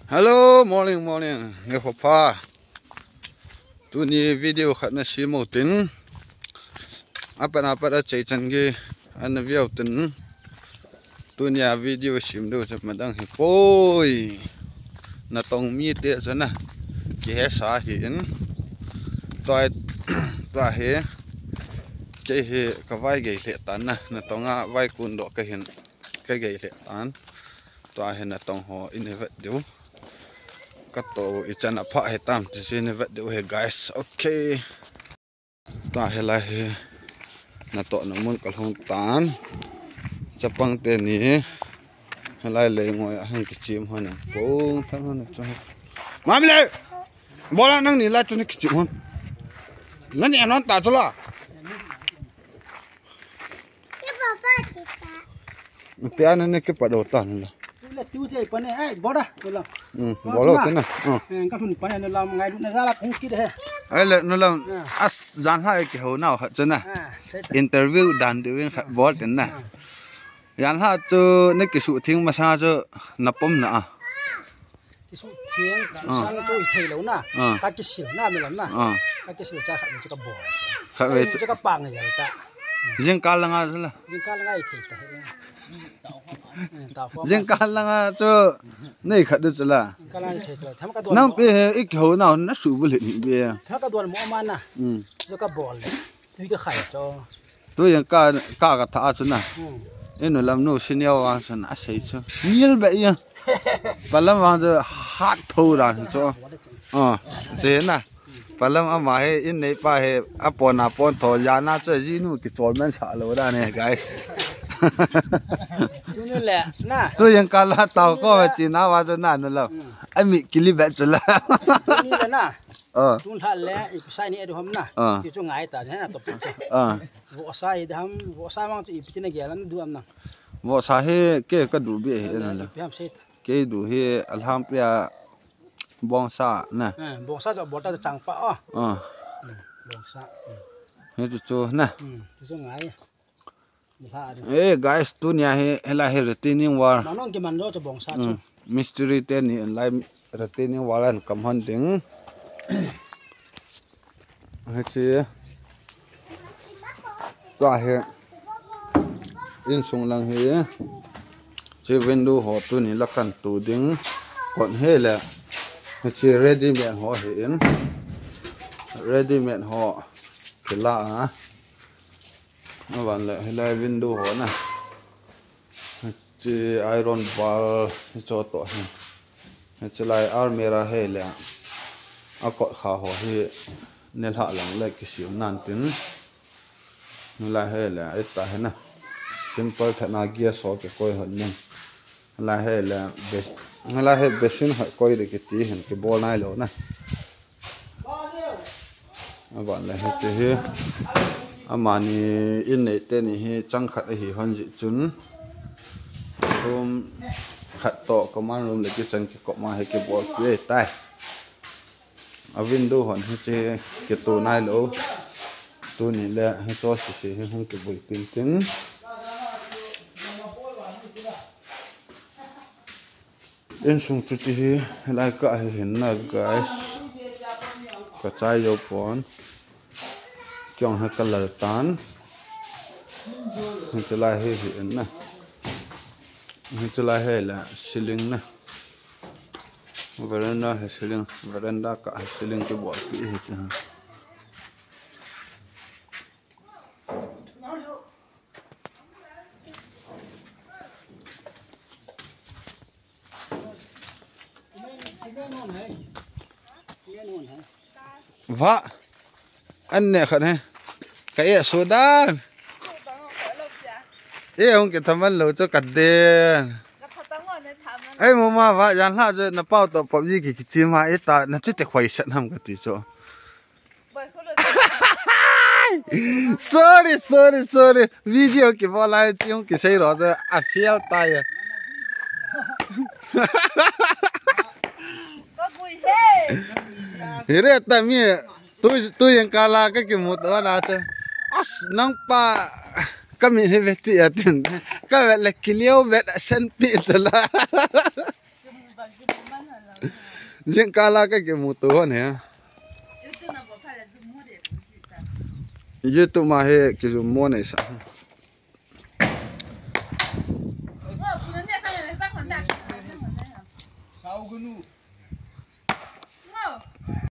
Hello, morning, morning. Nghe khổ pha. Tu ni video khát na xí màu tin. Apa đã chạy chân cái anh video tin. Tu ni video xím đâu chụp mà đang hi bôi. Na tông mi tê cho na. Kì hết xa hiện. Toa he. Cái he cái vai gầy lệ tán na. Na tông á vai cuốn độ cái hiện cái gầy lệ tán. Toa he na tông họ in vật điếu. Cắt tổ ít chân apa hết tam thì xin vật điệu hết guys. Okay, ta hết lại là tổ nó muốn cả không tán chấp bằng tên này lại lấy ngồi hàng cái chim hơn này cũng thằng hơn cho mà mình lại bỏ ra năng này lại cho nó cái chim hơn nó nhẹ nó tạt cho là cái anh này cái bắt đầu tàn rồi tiêu chơi bữa nay ai bỏ ra rồi bỏ lột thế này các thùng bữa nay nó làm ngày lúc này ra là không kỹ đấy ấy là nó làm as dàn hai cái hồ nào hết chân này interview đàn điều khác bỏ thế này dàn hai cho nên cái sự thiên mà sao cho nạp bom nữa cái sự thiên sang tôi thấy lâu nè các cái sữa nè mình làm nè các cái sữa cha khác mình cho các bò khác về cho các bang này vậy ta riêng cá là ngay thế là riêng cá là ngay thì riêng cá là ngay cho này khác được là năm bây ít hồ nào nó sụp với liền bây thằng cái đoàn mua man nè cho các bò này tôi cái khai cho tôi riêng cá cái thả cho nè em nói làm nô xin nhau à cho nó sấy cho nhiều vậy nha và làm vào giờ hot thâu ra cho dễ nè và làm ăn mà hay in này phải hay apon thôi giá na cho gì nu cái chọn men xả lỗ ra này guys tôiยังการละตาวก็จีน่าว่าจะนั่นนั่นแหละไอ้มีกิลิเบตจะละนี่แหละนะจุนท่าแล้วอีกใส่นี่ดูหำนะที่จุงไงแต่เนี่ยตบวัวใส่ดำวัวใส่บางทีอีกที่นี่เกี่ยแล้วดูหำนะวัวใส่เก๋ก็ดูเบี้ยนั่นแหละเก๋ดูเฮอัลฮัมเปียบองซานะบองซาจะบอดจะจังปะบองซาเฮ้ยจู่ๆนะจุงไงguys tu nia he la he retaining wall manong ke mando to bongsa chu mystery ten ni lai retaining wall an kam han ding ha chi ta he in sung lang he chi window ho tu ni lakan tu ding kon he la ha chi ready made ho he in ready made ho kila nó vẫn lại là window hồ nè chỉ iron bar cho tổ chỉ lại almira hay là cột khá hồ thì nên họ làm lại cái xíu nan tính lại hay là ít ta hết nè simple thật là gear số cái coi hơn nhưng lại hay là lại hay basin họ coi được cái tí hình cái ball này lỗ nè vẫn lại hết chứ amani in nei te ni hi changkhat a hi hon ji chun room khat to command room le ki chang ki ko ma he ki bol ki tai a window hon hi che ki tu nai lo tu ni le he cho si he hon ki boi tin tin in sung chu chi hi lai ka hi hin na guys ka chai yo pon chọn hai color tán hình chữ lai hay hiện nè hình chữ lai hay là ceiling nè veranda hay ceiling veranda cả ceiling cái bộ kỹ hết chứ vợ anh nè khẩn hay cái Sudan ông cái thằng anh lâu cho cắt đèn ấy mà vợ dàn ha cho nó bao tờ bọc gì cái chim mà ít ta nó chút để khoai sẵn ham cái tí chỗ sorry video cái vào lại tiếng cái say rồi cho fiel tay thế tại mi tôi yang kalah cái một đó là sao nang pa kami heveti atin ka vela kilio vet sen pi sala riêng cá là cái một tổ này YouTube mà hệ cái dùng mua này sao Sao